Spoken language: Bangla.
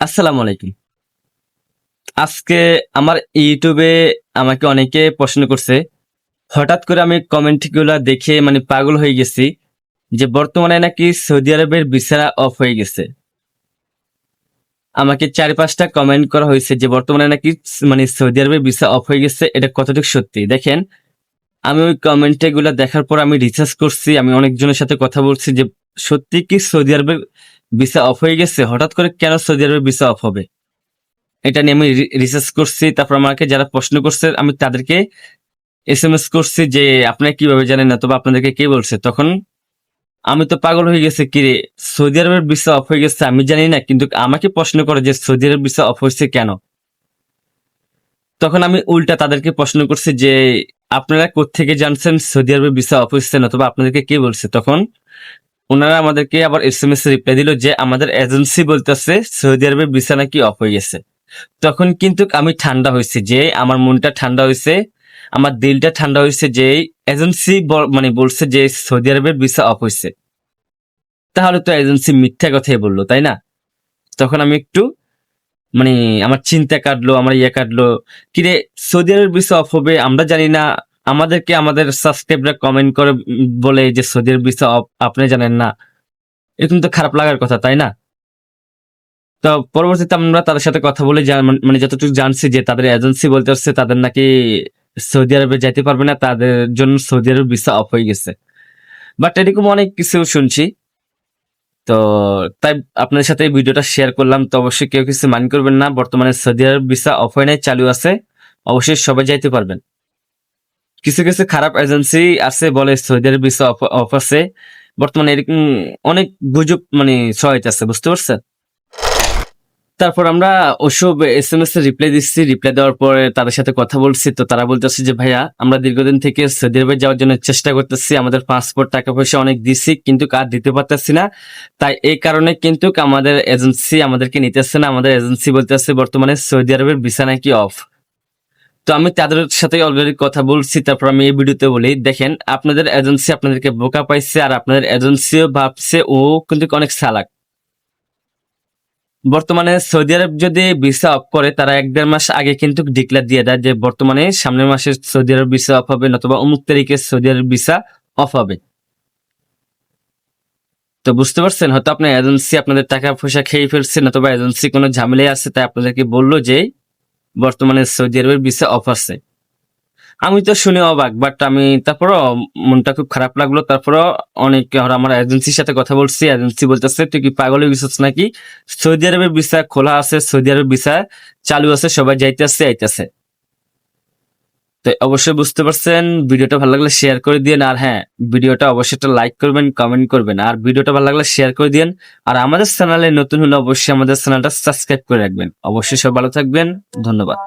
আসসালামু আলাইকুম। আজকে আমার ইউটিউবে আমাকে অনেকে প্রশ্ন করছে। হঠাৎ করে আমি কমেন্ট গুলা দেখে পাগল হয়ে গেছি যে বর্তমানে নাকি সৌদি আরবের ভিসা অফ হয়ে গেছে। আমাকে ৪-৫টা কমেন্ট করা হয়েছে যে বর্তমানে নাকি সৌদি আরবের ভিসা অফ হয়ে গেছে। এটা কতটুকু সত্যি? দেখেন, আমি ওই কমেন্ট গুলা দেখার পর আমি রিসার্চ করছি। আমি অনেকজনের সাথে কথা বলছি যে সত্যি কি সৌদি আরবের ভিসা অফ হয়ে গেছে? হঠাৎ করে কেন সৌদি আরবের ভিসা অফ হবে? এটা নিয়ে আমি রিসার্চ করছি। তারপর আমাকে যারা প্রশ্ন করছে আমি তাদেরকে এসএমএস করছি যে আপনারা কিভাবে জানেন না, তবে আপনাদেরকে কে বলছে? তখন আমি তো পাগল হয়ে গেছে, কিরে সৌদি আরবের ভিসা অফ হয়ে গেছে আমি জানি না, কিন্তু আমাকে প্রশ্ন করে যে সৌদি আরবের ভিসা অফ হয়েছে কেন? তখন আমি উল্টা তাদেরকে প্রশ্ন করছি যে আপনারা কোত্থেকে জানছেন সৌদি আরবের ভিসা অফ হয়েছে না, তবে আপনাদেরকে কে বলছে? তখন ওনারা আমাদেরকে আবার এসএমএস রিপ্লাই দিল যে আমাদের এজেন্সি বলতেছে সৌদি আরবের ভিসা নাকি অফ হয়ে গেছে। তখন কিন্তু আমি ঠান্ডা হয়েছে, যে আমার মনটা ঠান্ডা হয়েছে, আমার দিলটা ঠান্ডা হয়েছে যে এজেন্সি বলছে যে সৌদি আরবের ভিসা অফ হয়েছে, তাহলে তো এজেন্সি মিথ্যা কথাই বললো, তাই না? তখন আমি একটু মানে আমার চিন্তা কাটলো, আমার কাটলো, কিরে সৌদি আরবের ভিসা অফ হবে আমরা জানি না, আমাদেরকে আমাদের সাবস্ক্রাইবরা কমেন্ট করে বলে যে সৌদি আরবের ভিসা অফ আপনি জানেন না, এরকম তো খারাপ লাগার কথা, তাই না? তো পরবর্তীতে আমরা তাদের সাথে কথা বলে যতটুকু জানছি যে তাদের এজেন্সি বলতে হচ্ছে তাদের নাকি সৌদি আরবে যাইতে পারবে না, তাদের জন্য সৌদি আরব ভিসা অফ হয়ে গেছে। বাট এরকম অনেক কিছু শুনছি। তো তাই আপনাদের সাথে এই ভিডিওটা শেয়ার করলাম। তো অবশ্যই কেউ কিছু মাইন্ড করবেন না, বর্তমানে সৌদি আরব ভিসা অফ হয় নাই, চালু আছে, অবশ্যই সবাই যাইতে পারবেন। কিছু কিছু খারাপ এজেন্সি আছে বলে সৌদি আরব ভিসা অফ আছে, বর্তমানে এরকম অনেক গুজব ছড়াইতেছে, বুঝতে পারছেন? তারপর আমরা ওসব এসএমএস এর রিপ্লাই দিচ্ছি। রিপ্লাই দেওয়ার পরে তাদের সাথে কথা বলছি। তো তারা বলতেছে যে ভাইয়া, আমরা দীর্ঘদিন থেকে সৌদি আরবে যাওয়ার জন্য চেষ্টা করতেছি, আমাদের পাসপোর্ট টাকা পয়সা অনেক দিছি, কিন্তু কার্ড দিতে পারতেছি না। তাই এই কারণে কিন্তু আমাদের এজেন্সি আমাদেরকে নিতেছে না। আমাদের এজেন্সি বলতেছে বর্তমানে সৌদি আরবের ভিসা নাকি অফ। তো আমি তাদের সাথে অলরেডি কথা বলছি। তারপর আমি এই ভিডিওতে বলি, দেখেন আপনাদের এজেন্সি আপনাদেরকে বোকা পাইছে, আর আপনাদের এজেন্সিও ভাবছে ও কিন্তু অনেক চালাক। বর্তমানে সৌদি আরব যদি ভিসা অফ করে, তারা ১-১.৫ মাস আগে কিন্তু ডিক্লেয়ার দিয়ে দেয় যে বর্তমানে সামনের মাসে সৌদি আরব ভিসা অফ হবে, নতুবা অমুক তারিখে সৌদি আরব ভিসা অফ হবে। তো বুঝতে পারছেন, হয়তো আপনার এজেন্সি আপনাদের টাকা পয়সা খেয়ে ফেলছে, নতুবা এজেন্সি কোনো ঝামেলায় আছে, তাই আপনাদেরকে বললো যে বর্তমানে সৌদি আরবের ভিসা অফ আছে। আমি তো শুনে অবাক, বাট আমি তারপরও মনটা খুব খারাপ লাগলো। তারপরও অনেক আমার এজেন্সির সাথে কথা বলছি, এজেন্সি বলতেছে তুই কি পাগল হয়ে গেছিস নাকি, সৌদি আরবের ভিসা খোলা আছে, সৌদি আরবের ভিসা চালু আছে, সবাই যাইতেছে আইতেছে। তো অবশ্যই বুঝতে পারছেন। ভিডিওটা ভালো লাগলে শেয়ার করে দিন, আর হ্যাঁ, ভিডিওটা অবশ্যই একটা লাইক করবেন, কমেন্ট করবেন, আর ভিডিওটা ভালো লাগলে শেয়ার করে দিন। আর আমাদের চ্যানেলে নতুন হলে অবশ্যই আমাদের চ্যানেলটা সাবস্ক্রাইব করে রাখবেন। অবশ্যই সব ভালো থাকবেন, ধন্যবাদ।